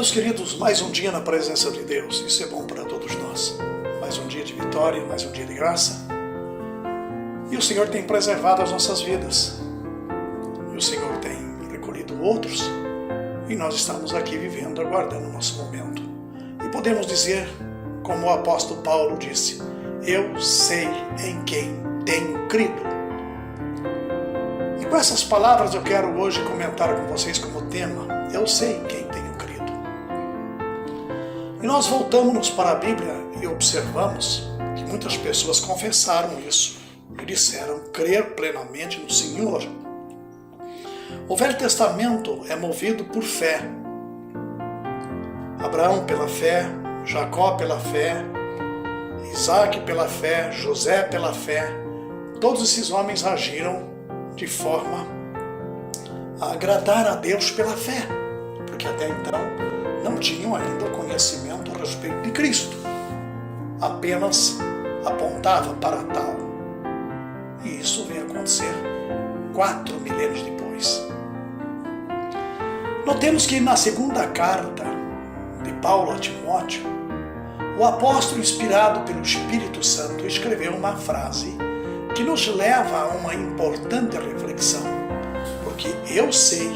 Meus queridos, mais um dia na presença de Deus, isso é bom para todos nós. Mais um dia de vitória, mais um dia de graça. E o Senhor tem preservado as nossas vidas. E o Senhor tem recolhido outros. E nós estamos aqui vivendo, aguardando o nosso momento. E podemos dizer, como o apóstolo Paulo disse, eu sei em quem tenho crido. E com essas palavras eu quero hoje comentar com vocês como tema, eu sei em quem tenho crido. E nós voltamos para a Bíblia e observamos que muitas pessoas confessaram isso e disseram crer plenamente no Senhor. O Velho Testamento é movido por fé. Abraão pela fé, Jacó pela fé, Isaac pela fé, José pela fé. Todos esses homens agiram de forma a agradar a Deus pela fé, porque até então não tinham ainda o conhecimento a respeito de Cristo. Apenas apontava para tal. E isso veio acontecer 4 milênios depois. Notemos que na segunda carta de Paulo a Timóteo, o apóstolo, inspirado pelo Espírito Santo, escreveu uma frase que nos leva a uma importante reflexão, porque eu sei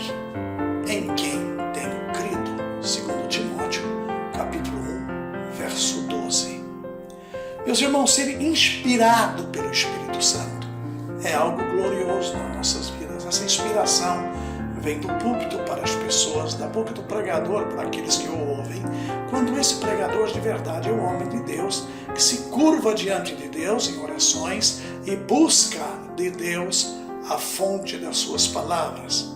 em quem tenho crido, segundo Timóteo, capítulo 1, verso 12. Meus irmãos, ser inspirado pelo Espírito Santo é algo glorioso nas nossas vidas. Essa inspiração vem do púlpito para as pessoas, da boca do pregador para aqueles que o ouvem, quando esse pregador de verdade é o homem de Deus, que se curva diante de Deus em orações e busca de Deus a fonte das suas palavras.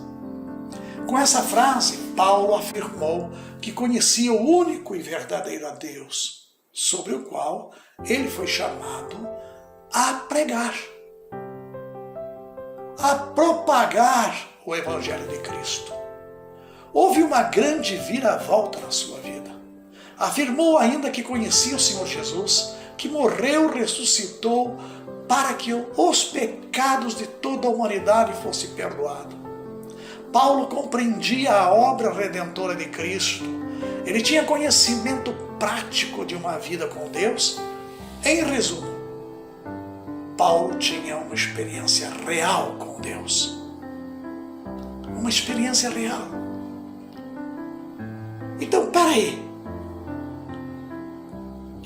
Com essa frase, Paulo afirmou que conhecia o único e verdadeiro a Deus, sobre o qual ele foi chamado a pregar, a propagar o Evangelho de Cristo. Houve uma grande viravolta na sua vida. Afirmou ainda que conhecia o Senhor Jesus, que morreu, ressuscitou, para que os pecados de toda a humanidade fossem perdoados. Paulo compreendia a obra redentora de Cristo. Ele tinha conhecimento prático de uma vida com Deus. Em resumo, Paulo tinha uma experiência real com Deus. Uma experiência real. Então, peraí.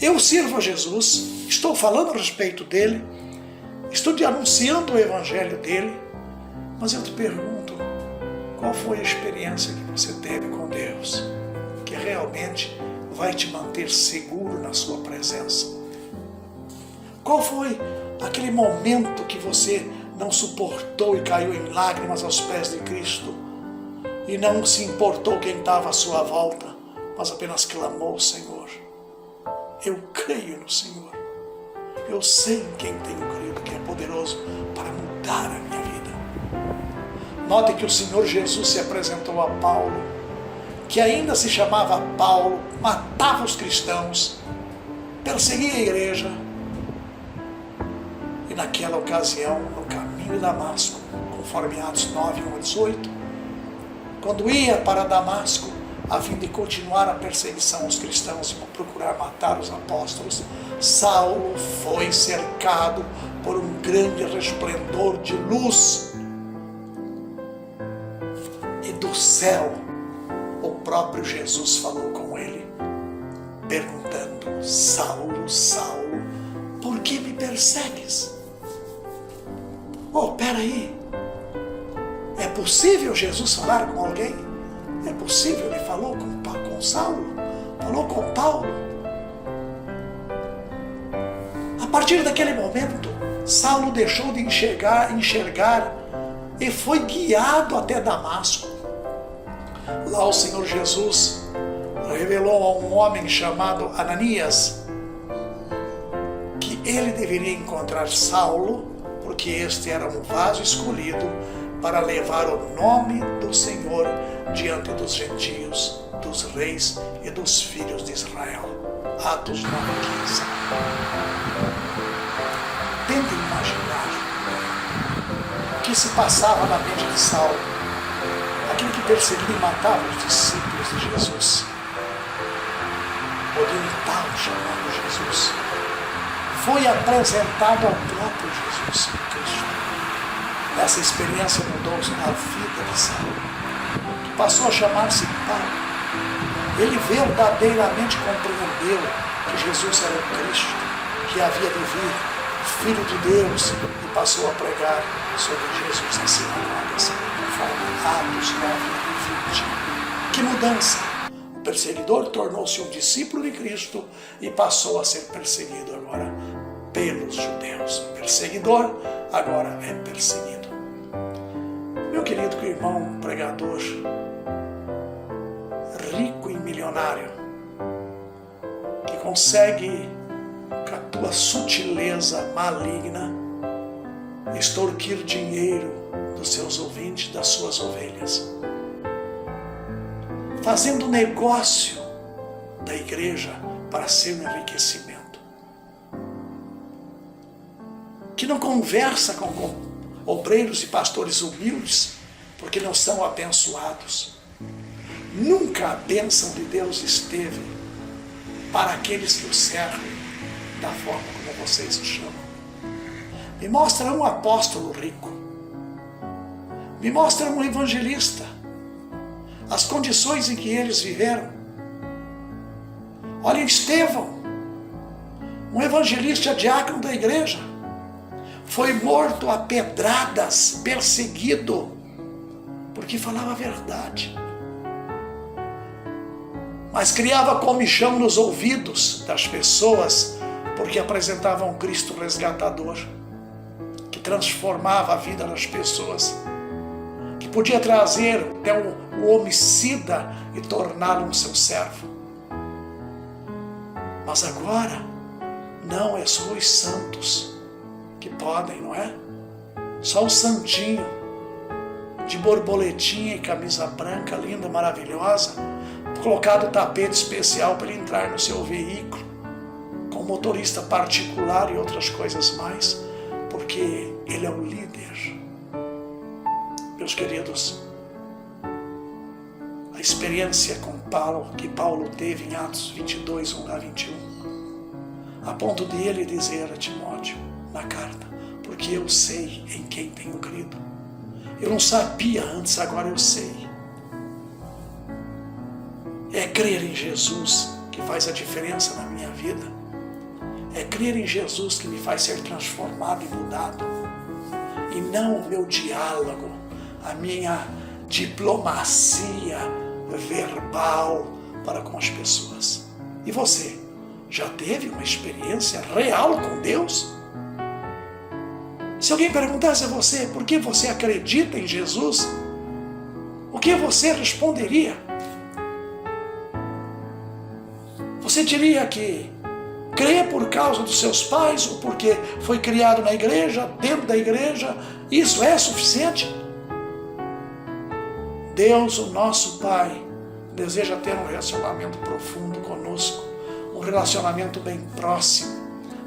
Eu sirvo a Jesus, estou falando a respeito dele, estou te anunciando o evangelho dele, mas eu te pergunto, qual foi a experiência que você teve com Deus, que realmente vai te manter seguro na sua presença? Qual foi aquele momento que você não suportou e caiu em lágrimas aos pés de Cristo e não se importou quem estava à sua volta, mas apenas clamou, Senhor, eu creio no Senhor, eu sei em quem tenho crido, que é poderoso para mudar a minha vida. Note que o Senhor Jesus se apresentou a Paulo, que ainda se chamava Paulo, matava os cristãos, perseguia a igreja, e naquela ocasião, no caminho de Damasco, conforme Atos 9, 1 a 18, quando ia para Damasco, a fim de continuar a perseguição aos cristãos e procurar matar os apóstolos, Saulo foi cercado por um grande resplendor de luz. E do céu, o próprio Jesus falou com ele, perguntando, Saulo, Saulo, por que me persegues? Oh, peraí, é possível Jesus falar com alguém? É possível? Ele falou com Saulo? Falou com Paulo? A partir daquele momento, Saulo deixou de enxergar e foi guiado até Damasco. Lá o Senhor Jesus revelou a um homem chamado Ananias que ele deveria encontrar Saulo, porque este era um vaso escolhido para levar o nome do Senhor diante dos gentios, dos reis e dos filhos de Israel. Atos 9:15. Tentem imaginar o que se passava na mente de Saulo, aquele que perseguia e matava os discípulos de Jesus. tal chamado Jesus. Foi apresentado ao próprio Jesus Cristo. Essa experiência mudou a vida de Saulo, que passou a chamar-se Paulo. Ele verdadeiramente compreendeu que Jesus era o Cristo, que havia de vir, Filho de Deus, e passou a pregar sobre Jesus nas sinagogas, conforme Atos 9 e 20. Que mudança! O perseguidor tornou-se um discípulo de Cristo e passou a ser perseguido agora pelos judeus. O perseguidor agora é perseguido. Meu querido irmão pregador, rico e milionário, que consegue, com a tua sutileza maligna, extorquir dinheiro dos seus ouvintes, das suas ovelhas, fazendo negócio da igreja para seu enriquecimento, que não conversa com obreiros e pastores humildes, porque não são abençoados. Nunca a bênção de Deus esteve para aqueles que o servem da forma como vocês o chamam. Me mostra um apóstolo rico. Me mostra um evangelista. As condições em que eles viveram. Olha Estevão, um evangelista diácono da igreja. Foi morto a pedradas, perseguido, porque falava a verdade. Mas criava comichão nos ouvidos das pessoas, porque apresentava um Cristo resgatador, que transformava a vida das pessoas, que podia trazer até o homicida e torná-lo um seu servo. Mas agora, não é só os santos que podem, não é? Só o santinho, de borboletinha e camisa branca, linda, maravilhosa, colocado tapete especial para ele entrar no seu veículo, com motorista particular e outras coisas mais, porque ele é o líder. Meus queridos, a experiência com Paulo, que Paulo teve em Atos 22, 1 a 21, a ponto de ele dizer a Timóteo na carta, porque eu sei em quem tenho crido. Eu não sabia antes, agora eu sei. É crer em Jesus que faz a diferença na minha vida. É crer em Jesus que me faz ser transformado e mudado. E não o meu diálogo, a minha diplomacia verbal para com as pessoas. E você, já teve uma experiência real com Deus? Se alguém perguntasse a você por que você acredita em Jesus, o que você responderia? Você diria que crê por causa dos seus pais ou porque foi criado na igreja, dentro da igreja, isso é suficiente? Deus, o nosso Pai, deseja ter um relacionamento profundo conosco, um relacionamento bem próximo,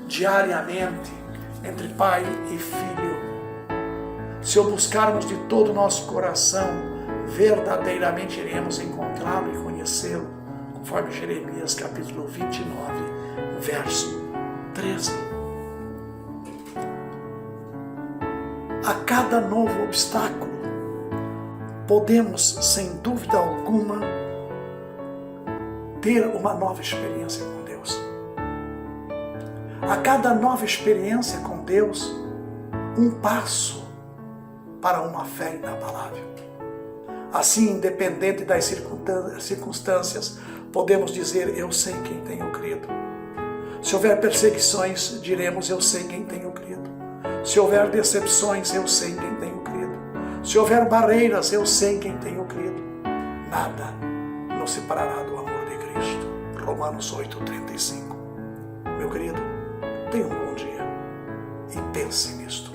diariamente, entre pai e filho. Se o buscarmos de todo o nosso coração, verdadeiramente iremos encontrá-lo e conhecê-lo, conforme Jeremias capítulo 29, verso 13. A cada novo obstáculo, podemos, sem dúvida alguma, ter uma nova experiência com Deus. A cada nova experiência com Deus, um passo para uma fé inabalável. Assim, independente das circunstâncias, podemos dizer, eu sei quem tenho crido. Se houver perseguições, diremos, eu sei quem tenho crido. Se houver decepções, eu sei quem tenho crido. Se houver barreiras, eu sei quem tenho crido. Nada nos separará do amor de Cristo. Romanos 8:35. Meu querido, tenha um bom dia e pense nisto.